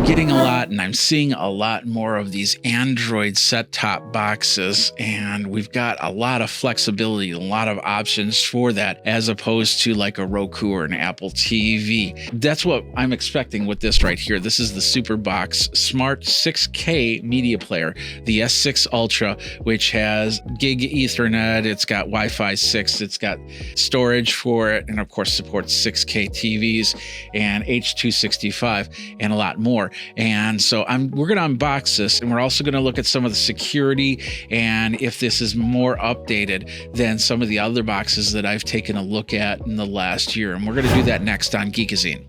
getting a lot, and I'm seeing a lot more of these Android set-top boxes, and we've got a lot of flexibility, a lot of options for that, as opposed to like a Roku or an Apple TV. That's what I'm expecting with this right here. This is the Superbox Smart 6K media player, the S6 Ultra, which has gig Ethernet, it's got Wi-Fi 6, it's got storage for it, and of course supports 6K TVs and H.265 and a lot more. And so we're going to unbox this, and we're also going to look at some of the security and if this is more updated than some of the other boxes that I've taken a look at in the last year. And we're going to do that next on Geekazine.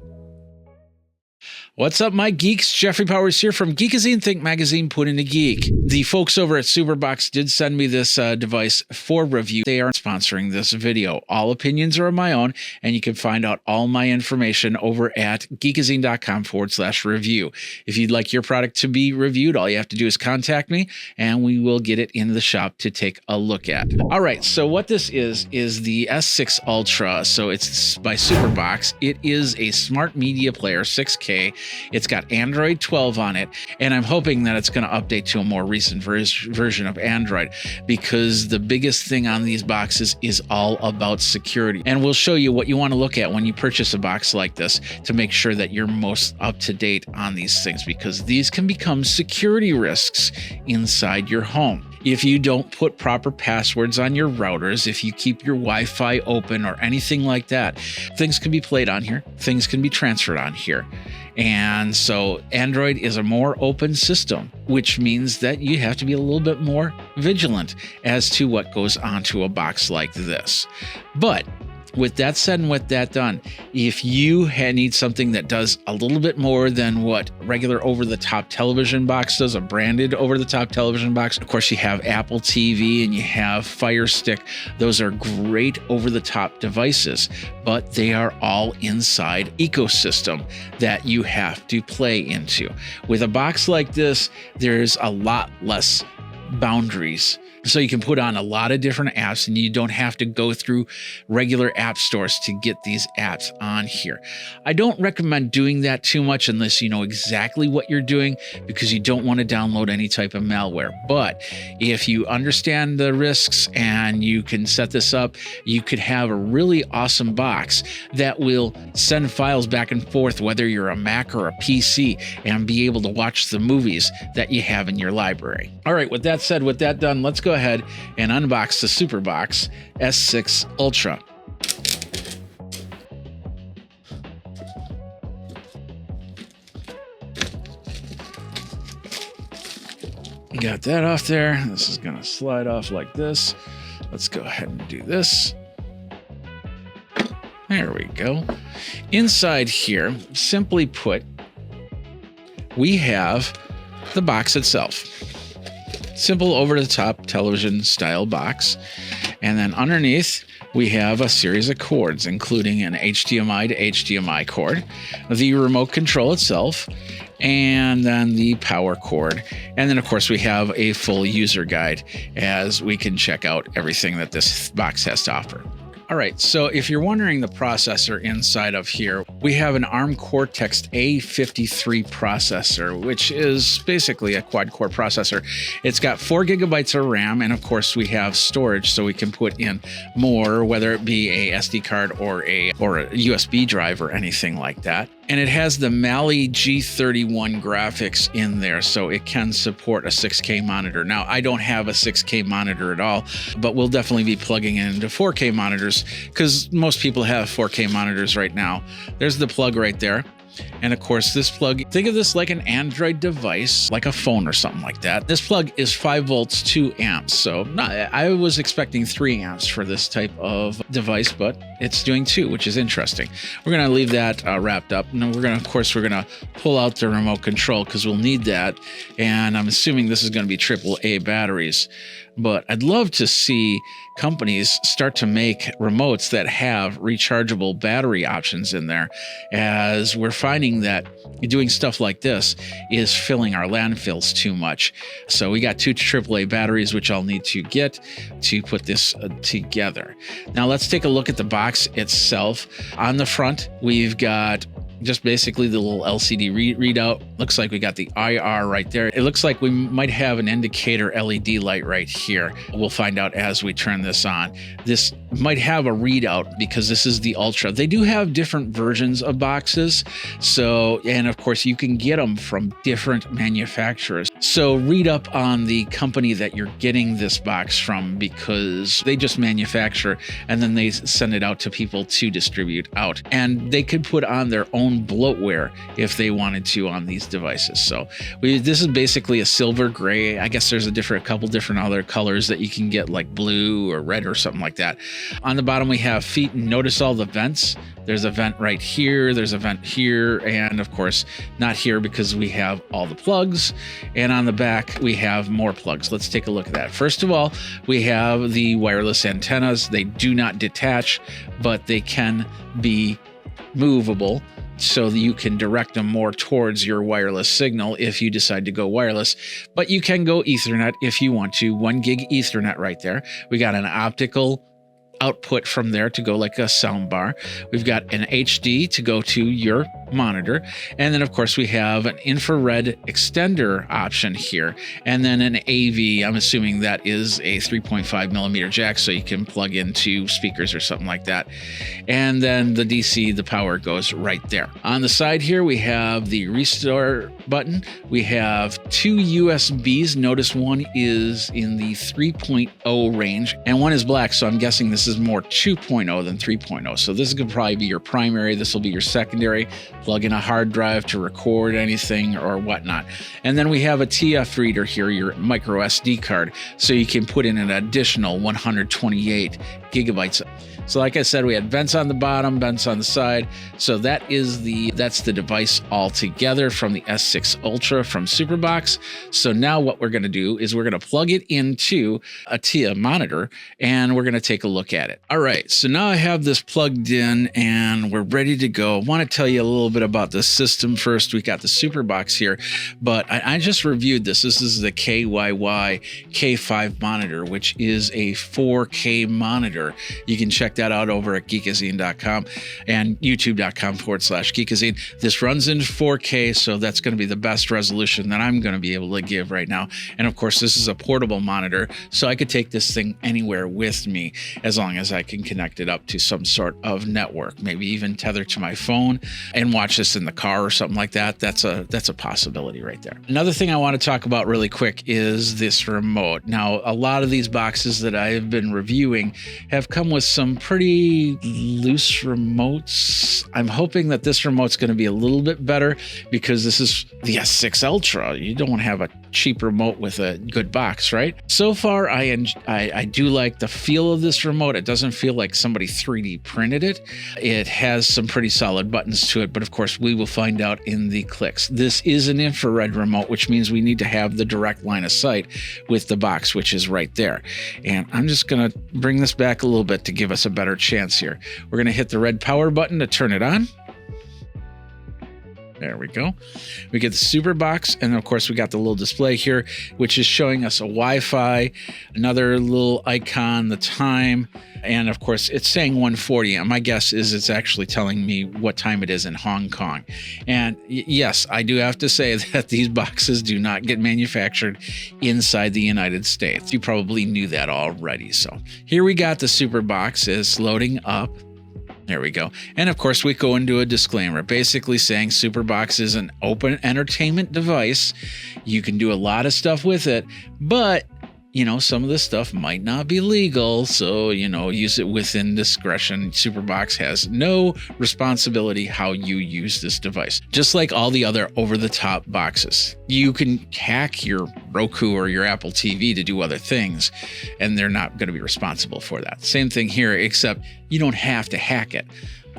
What's up, my geeks? Jeffrey Powers here from Geekazine, Think Magazine, Put in a Geek. The folks over at Superbox did send me this device for review. They are sponsoring this video. All opinions are my own, and you can find out all my information over at geekazine.com/review. If you'd like your product to be reviewed, all you have to do is contact me, and we will get it into the shop to take a look at. All right, so what this is the S6 Ultra. So it's by Superbox. It is a smart media player, 6K. It's got Android 12 on it, and I'm hoping that it's going to update to a more recent version of Android, because the biggest thing on these boxes is all about security. And we'll show you what you want to look at when you purchase a box like this to make sure that you're most up to date on these things, because these can become security risks inside your home. If you don't put proper passwords on your routers, if you keep your Wi-Fi open or anything like that, things can be played on here, things can be transferred on here. And so Android is a more open system, which means that you have to be a little bit more vigilant as to what goes onto a box like this. But with that said and with that done, if you need something that does a little bit more than what regular over-the-top television box does, a branded over-the-top television box, of course you have Apple TV and you have Fire Stick. Those are great over-the-top devices, but they are all inside ecosystem that you have to play into. With a box like this, there's a lot less boundaries. So you can put on a lot of different apps, and you don't have to go through regular app stores to get these apps on here. I don't recommend doing that too much unless you know exactly what you're doing, because you don't want to download any type of malware. But if you understand the risks and you can set this up, you could have a really awesome box that will send files back and forth, whether you're a Mac or a PC, and be able to watch the movies that you have in your library. All right, with that said, with that done, let's go ahead and unbox the Superbox S6 Ultra. Got that off there. This is going to slide off like this. Let's go ahead and do this. There we go. Inside here, simply put, we have the box itself. Simple over-the-top television style box. And then underneath, we have a series of cords, including an HDMI to HDMI cord, the remote control itself, and then the power cord. And then, of course, we have a full user guide as we can check out everything that this box has to offer. All right, so if you're wondering the processor inside of here, we have an ARM Cortex A53 processor, which is basically a quad-core processor. It's got 4 gigabytes of RAM, and of course we have storage, so we can put in more, whether it be a SD card or a USB drive or anything like that. And it has the Mali G31 graphics in there, so it can support a 6K monitor. Now, I don't have a 6K monitor at all, but we'll definitely be plugging it into 4K monitors, because most people have 4K monitors right now. There's the plug right there. And of course, this plug, think of this like an Android device, like a phone or something like that. This plug is 5 volts, 2 amps. So I was expecting 3 amps for this type of device, but it's doing 2, which is interesting. We're going to leave that wrapped up. And we're going to pull out the remote control, because we'll need that. And I'm assuming this is going to be AAA batteries. But I'd love to see companies start to make remotes that have rechargeable battery options in there, as we're finding that doing stuff like this is filling our landfills too much. So we got 2 AAA batteries, which I'll need to get to put this together. Now let's take a look at the box itself. On the front, we've got just basically the little LCD readout. Looks like we got the IR right there. It looks like we might have an indicator LED light right here. We'll find out as we turn this on. This might have a readout because this is the Ultra. They do have different versions of boxes. So, and of course you can get them from different manufacturers. So read up on the company that you're getting this box from, because they just manufacture and then they send it out to people to distribute out. And they could put on their own bloatware if they wanted to on these devices. So this is basically a silver gray. I guess there's a couple different other colors that you can get, like blue or red or something like that. On the bottom we have feet, and notice all the vents. There's a vent right here, there's a vent here, and of course not here because we have all the plugs. And on the back we have more plugs. Let's take a look at that. First of all, we have the wireless antennas. They do not detach, but they can be movable, so that you can direct them more towards your wireless signal if you decide to go wireless. But you can go Ethernet if you want to. 1 gig Ethernet right there. We got an optical output from there to go like a sound bar. We've got an HD to go to your monitor. And then of course we have an infrared extender option here. And then an AV, I'm assuming that is a 3.5 millimeter jack, so you can plug into speakers or something like that. And then the DC, the power goes right there. On the side here, we have the restore button. We have 2 USBs. Notice one is in the 3.0 range and one is black. So I'm guessing this is more 2.0 than 3.0. So this is going to probably be your primary. This will be your secondary. Plug in a hard drive to record anything or whatnot. And then we have a TF reader here, your micro SD card, so you can put in an additional 128 gigabytes. So like I said, we had vents on the bottom, vents on the side. So that's the device all together from the S6 Ultra from Superbox. So now what we're going to do is we're going to plug it into a TIA monitor and we're going to take a look at it. All right, so now I have this plugged in and we're ready to go. I want to tell you a little bit about the system first. We got the Superbox here, but I just reviewed this. This is the KYY K5 monitor, which is a 4K monitor. You can check that out over at Geekazine.com and youtube.com/Geekazine. This runs in 4K, so that's going to be the best resolution that I'm going to be able to give right now. And of course, this is a portable monitor, so I could take this thing anywhere with me as long as I can connect it up to some sort of network, maybe even tether to my phone and watch this in the car or something like that. That's a possibility right there. Another thing I want to talk about really quick is this remote. Now, a lot of these boxes that I've been reviewing have come with some pretty loose remotes. I'm hoping that this remote's going to be a little bit better because this is the S6 Ultra. You don't want to have a cheap remote with a good box, right? So far, I do like the feel of this remote. It doesn't feel like somebody 3D printed it. It has some pretty solid buttons to it, but of course, we will find out in the clicks. This is an infrared remote, which means we need to have the direct line of sight with the box, which is right there. And I'm just going to bring this back a little bit to give us a better chance here. We're going to hit the red power button to turn it on. There we go. We get the Superbox, and of course we got the little display here, which is showing us a Wi-Fi, another little icon, the time, and of course it's saying 1:40. And my guess is it's actually telling me what time it is in Hong Kong. And yes, I do have to say that these boxes do not get manufactured inside the United States. You probably knew that already. So here we got the Superbox is loading up. There we go. And of course, we go into a disclaimer, basically saying Superbox is an open entertainment device. You can do a lot of stuff with it, but you know, some of this stuff might not be legal. So, you know, use it within discretion. Superbox has no responsibility how you use this device. Just like all the other over-the-top boxes. You can hack your Roku or your Apple TV to do other things, and they're not going to be responsible for that. Same thing here, except you don't have to hack it.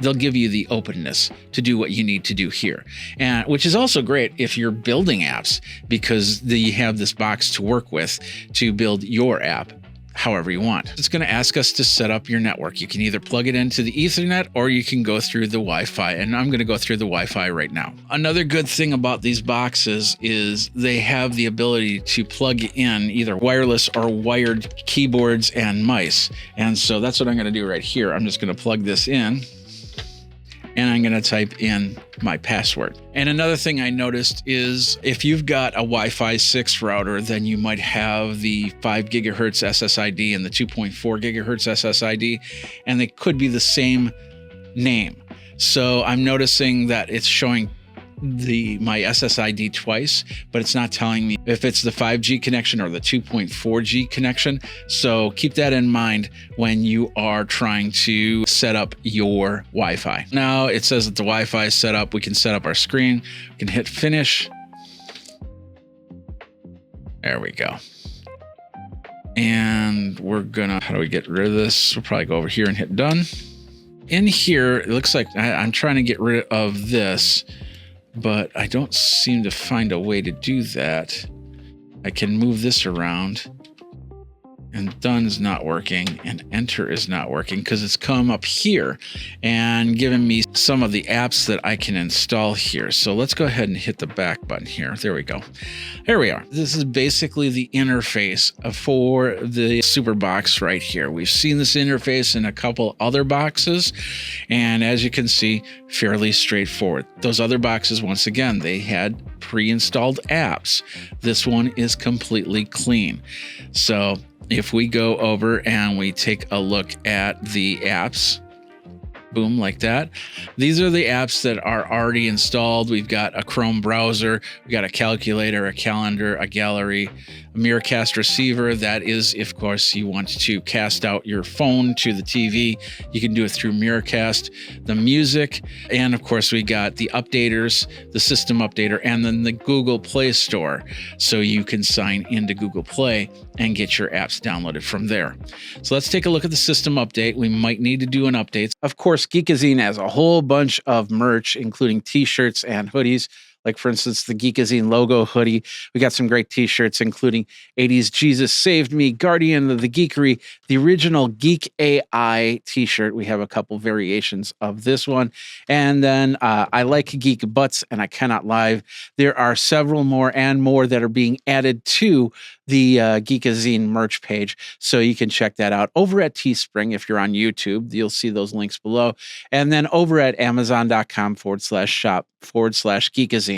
They'll give you the openness to do what you need to do here, and which is also great if you're building apps, because you have this box to work with to build your app however you want. It's going to ask us to set up your network. You can either plug it into the Ethernet or you can go through the Wi-Fi, and I'm going to go through the Wi-Fi right now. Another good thing about these boxes is they have the ability to plug in either wireless or wired keyboards and mice, and so that's what I'm going to do right here. I'm just going to plug this in. and I'm going to type in my password. And another thing I noticed is if you've got a Wi-Fi 6 router, then you might have the 5 gigahertz SSID and the 2.4 gigahertz SSID, and they could be the same name. So I'm noticing that it's showing my SSID twice, but it's not telling me if it's the 5G connection or the 2.4G connection. So keep that in mind when you are trying to set up your Wi-Fi. Now it says that the Wi-Fi is set up. We can set up our screen. We can hit finish. There we go. And we're gonna, how do we get rid of this? We'll probably go over here and hit done. In here, it looks like I'm trying to get rid of this, but I don't seem to find a way to do that. I can move this around, and done is not working, and enter is not working because it's come up here and given me some of the apps that I can install here. So let's go ahead and hit the back button here. There we go. Here we are. This is basically the interface for the Superbox right here. We've seen this interface in a couple other boxes, and as you can see, fairly straightforward. Those other boxes, once again, they had pre-installed apps. This one is completely clean. So if we go over and we take a look at the apps, boom, like that. These are the apps that are already installed. We've got a Chrome browser, we've got a calculator, a calendar, a gallery, a Miracast receiver. That is, of course, you want to cast out your phone to the TV. You can do it through Miracast, the music, and of course, we got the updaters, the system updater, and then the Google Play Store. So you can sign into Google Play and get your apps downloaded from there. So let's take a look at the system update. We might need to do an update. Of course, Geekazine has a whole bunch of merch, including t-shirts and hoodies. Like, for instance, the Geekazine logo hoodie. We got some great t-shirts, including 80s Jesus Saved Me, Guardian of the Geekery, the original Geek AI t-shirt. We have a couple variations of this one. And then I Like Geek Butts and I Cannot Live. There are several more and more that are being added to the Geekazine merch page. So you can check that out over at Teespring. If you're on YouTube, you'll see those links below. And then over at amazon.com/shop/Geekazine.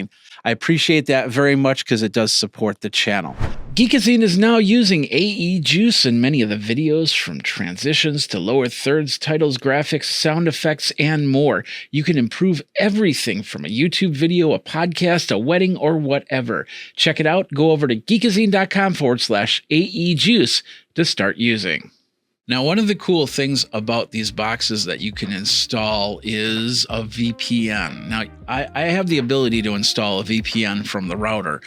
I appreciate that very much because it does support the channel. Geekazine is now using AE Juice in many of the videos, from transitions to lower thirds, titles, graphics, sound effects, and more. You can improve everything from a YouTube video, a podcast, a wedding, or whatever. Check it out. Go over to geekazine.com/AE Juice to start using. Now, one of the cool things about these boxes that you can install is a VPN. Now, I have the ability to install a VPN from the router,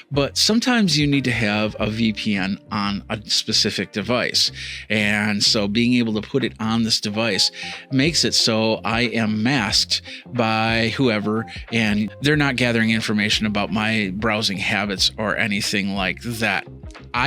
but sometimes you need to have a VPN on a specific device. And so being able to put it on this device makes it so I am masked by whoever, and they're not gathering information about my browsing habits or anything like that.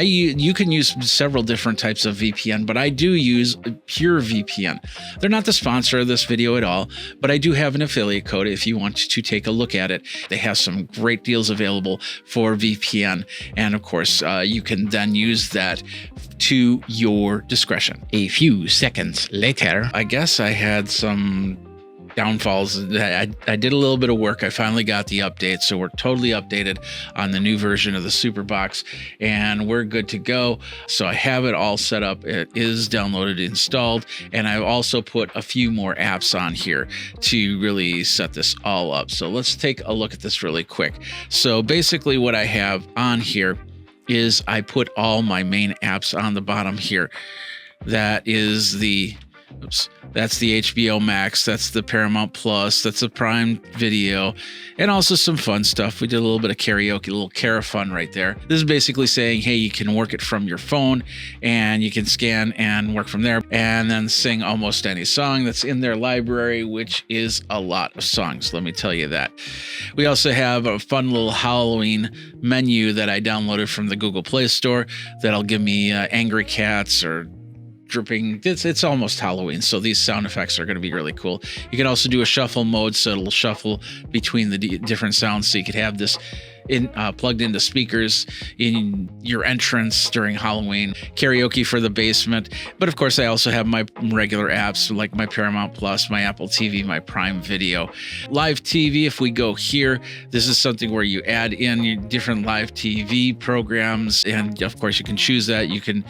You can use several different types of VPN, but I do use Pure VPN. They're not the sponsor of this video at all, but I do have an affiliate code if you want to take a look at it. They have some great deals available for VPN, and of course, you can then use that to your discretion. A few seconds later, I guess I had some downfalls. I did a little bit of work. I finally got the update, so we're totally updated on the new version of the Superbox, and we're good to go. So I have it all set up. It is downloaded, installed, and I've also put a few more apps on here to really set this all up. So let's take a look at this really quick. So basically what I have on here is I put all my main apps on the bottom here. That is the that's the HBO Max, that's the Paramount Plus, that's the Prime Video, and also some fun stuff. We did a little bit of karaoke, a little Cara-fun right there. This is basically saying, hey, you can work it from your phone, and you can scan and work from there, and then sing almost any song that's in their library, which is a lot of songs, let me tell you that. We also have a fun little Halloween menu that I downloaded from the Google Play Store that'll give me angry cats or dripping. It's almost Halloween, so these sound effects are going to be really cool. You can also do a shuffle mode, so it'll shuffle between the different sounds, so you could have this plugged into speakers in your entrance during Halloween, karaoke for the basement. But of course, I also have my regular apps like my Paramount Plus, my Apple TV, my Prime Video. Live TV, if we go here, this is something where you add in your different live TV programs. And of course, you can choose that. You can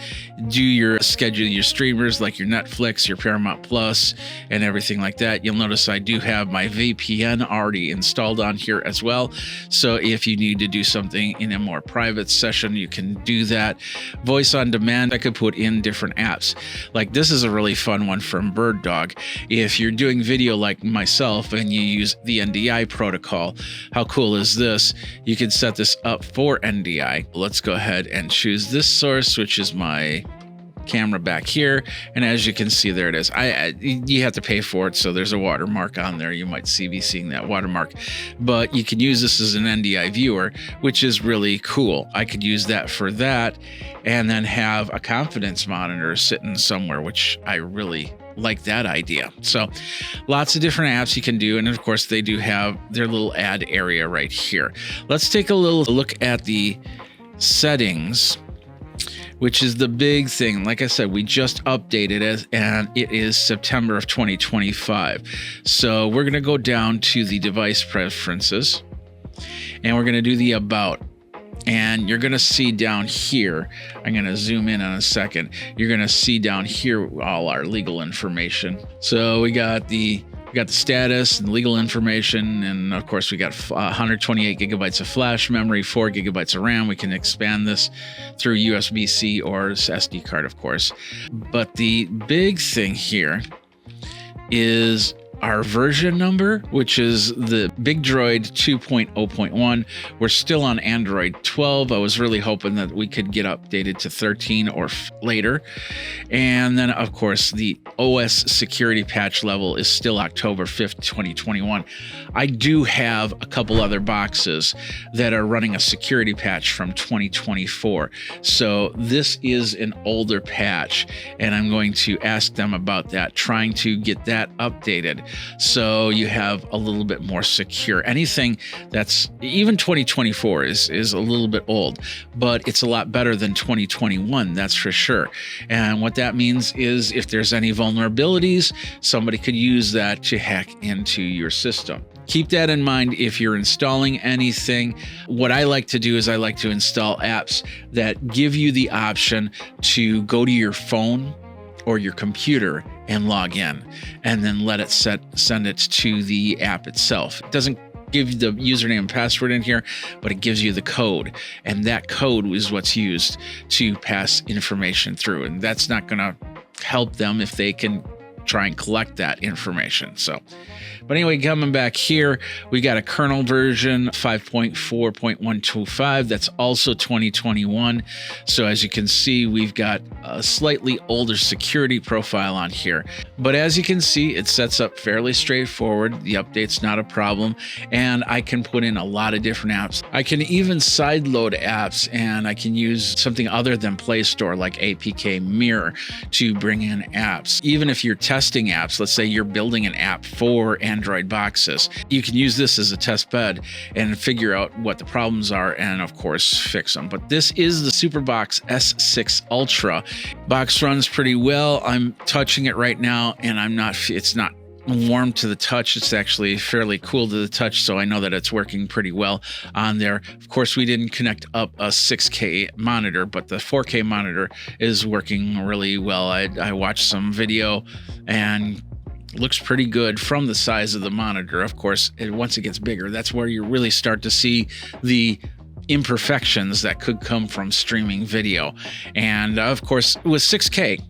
do your schedule, your streamers like your Netflix, your Paramount Plus, and everything like that. You'll notice I do have my VPN already installed on here as well. So if you need to do something in a more private session, you can do that. Voice on demand, I could put in different apps. Like this is a really fun one from Bird Dog. If you're doing video like myself and you use the NDI protocol, how cool is this? You can set this up for NDI. Let's go ahead and choose this source, which is my camera back here, and as you can see, there it is. You have to pay for it, so there's a watermark on there. You might be seeing that watermark, but you can use this as an NDI viewer, which is really cool. I could use that for that, and then have a confidence monitor sitting somewhere, which I really like that idea. So lots of different apps you can do, and of course they do have their little ad area right here. Let's take a little look at the settings, which is the big thing. Like I said, we just updated it, and it is September of 2025. So we're going to go down to the device preferences, and we're going to do the about. And you're going to see down here, I'm going to zoom in on a second. You're going to see down here all our legal information. So we got the status and legal information, and of course we got 128 gigabytes of flash memory, 4 gigabytes of RAM. We can expand this through USB-C or SD card, of course. But the big thing here is our version number, which is the Big Droid 2.0.1. We're still on Android 12. I was really hoping that we could get updated to 13 or later. And then, of course, the OS security patch level is still October 5th, 2021. I do have a couple other boxes that are running a security patch from 2024. So this is an older patch, and I'm going to ask them about that, trying to get that updated, so you have a little bit more secure. Anything that's even 2024 is a little bit old, but it's a lot better than 2021, that's for sure. And what that means is if there's any vulnerabilities, somebody could use that to hack into your system. Keep that in mind if you're installing anything. What I like to do is I like to install apps that give you the option to go to your phone or your computer and log in, and then let it send it to the app itself. It doesn't give you the username and password in here, but it gives you the code, and that code is what's used to pass information through, and that's not going to help them if they can try and collect that information. So, but anyway, coming back here, we got a kernel version 5.4.125. That's also 2021. So as you can see, we've got a slightly older security profile on here. But as you can see, it sets up fairly straightforward. The update's not a problem. And I can put in a lot of different apps. I can even sideload apps, and I can use something other than Play Store like APK Mirror to bring in apps. Even if you're testing apps, let's say you're building an app for Android boxes, you can use this as a test bed and figure out what the problems are and of course fix them. But this is the Superbox S6 Ultra. Box runs pretty well. I'm touching it right now, and it's not warm to the touch. It's actually fairly cool to the touch, so I know that it's working pretty well on there. Of course, we didn't connect up a 6K monitor, but the 4K monitor is working really well. I watched some video and looks pretty good from the size of the monitor. Of course, once it gets bigger, that's where you really start to see the imperfections that could come from streaming video. And of course, with 6K,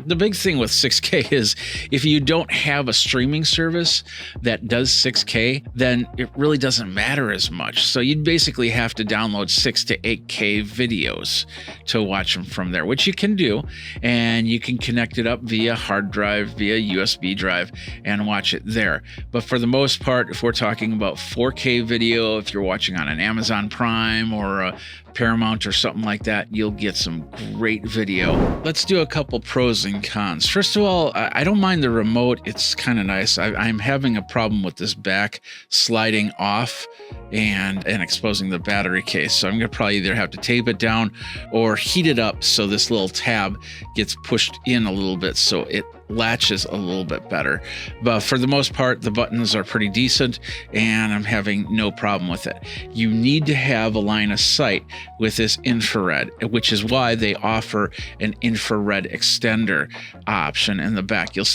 the big thing with 6K is if you don't have a streaming service that does 6K, then it really doesn't matter as much. So you'd basically have to download 6 to 8K videos to watch them from there, which you can do. And you can connect it up via hard drive, via USB drive, and watch it there. But for the most part, if we're talking about 4K video, if you're watching on an Amazon Prime or a Paramount or something like that, you'll get some great video. Let's do a couple pros and and cons. First of all, I don't mind the remote. It's kind of nice. I'm having a problem with this back sliding off and exposing the battery case. So I'm going to probably either have to tape it down or heat it up so this little tab gets pushed in a little bit so it latches a little bit better. But for the most part, the buttons are pretty decent and I'm having no problem with it. You need to have a line of sight with this infrared, which is why they offer an infrared extender option in the back. You'll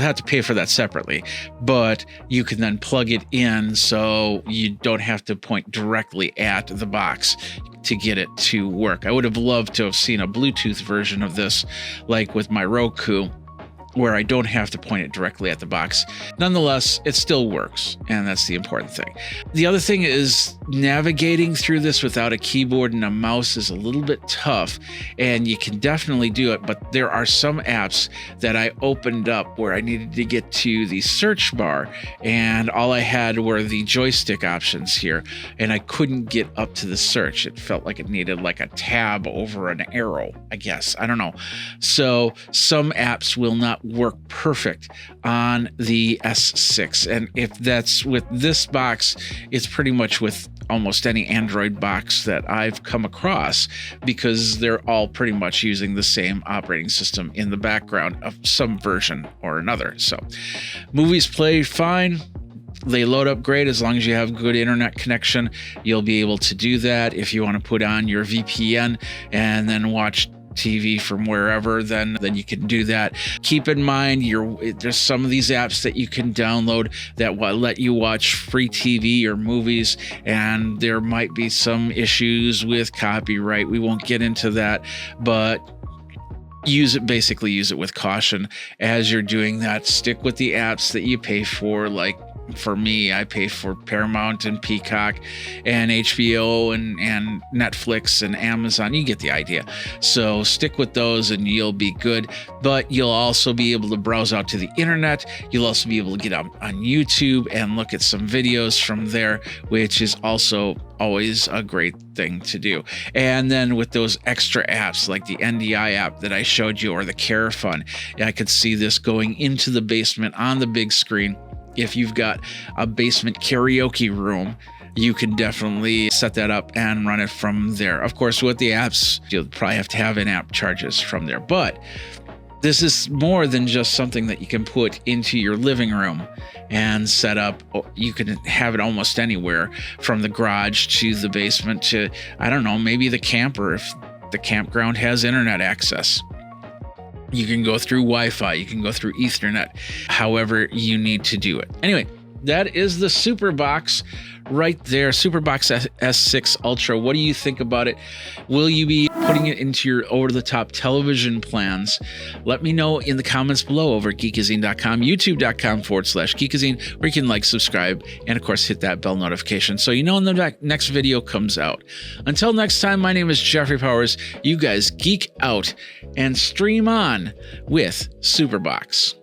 have to pay for that separately, but you can then plug it in so you don't have to point directly at the box to get it to work. I would have loved to have seen a Bluetooth version of this, like with my Roku, where I don't have to point it directly at the box. Nonetheless, it still works, and that's the important thing. The other thing is navigating through this without a keyboard and a mouse is a little bit tough, and you can definitely do it, but there are some apps that I opened up where I needed to get to the search bar, and all I had were the joystick options here, and I couldn't get up to the search. It felt like it needed like a tab over an arrow, I guess. I don't know. So some apps will not work perfect on the S6. And if that's with this box, it's pretty much with almost any Android box that I've come across, because they're all pretty much using the same operating system in the background of some version or another. So movies play fine. They load up great as long as you have good internet connection. You'll be able to do that. If you want to put on your VPN and then watch TV from wherever, then you can do that. Keep in mind, there's some of these apps that you can download that will let you watch free TV or movies, and there might be some issues with copyright. We won't get into that, but use it with caution as you're doing that. Stick with the apps that you pay for. Like for me, I pay for Paramount and Peacock and HBO and Netflix and Amazon. You get the idea. So stick with those and you'll be good. But you'll also be able to browse out to the internet. You'll also be able to get on YouTube and look at some videos from there, which is also always a great thing to do. And then with those extra apps like the NDI app that I showed you, or the Care Fund, I could see this going into the basement on the big screen. If you've got a basement karaoke room, you can definitely set that up and run it from there. Of course, with the apps, you'll probably have to have in-app charges from there. But this is more than just something that you can put into your living room and set up. You can have it almost anywhere, from the garage to the basement to, I don't know, maybe the camper if the campground has internet access. You can go through Wi-Fi, you can go through Ethernet, however you need to do it. Anyway, that is the Superbox right there, Superbox S6 Ultra. What do you think about it? Will you be putting it into your over-the-top television plans? Let me know in the comments below over at Geekazine.com, youtube.com/Geekazine, where you can like, subscribe, and of course hit that bell notification so you know when the next video comes out. Until next time, my name is Jeffrey Powers. You guys geek out and stream on with Superbox.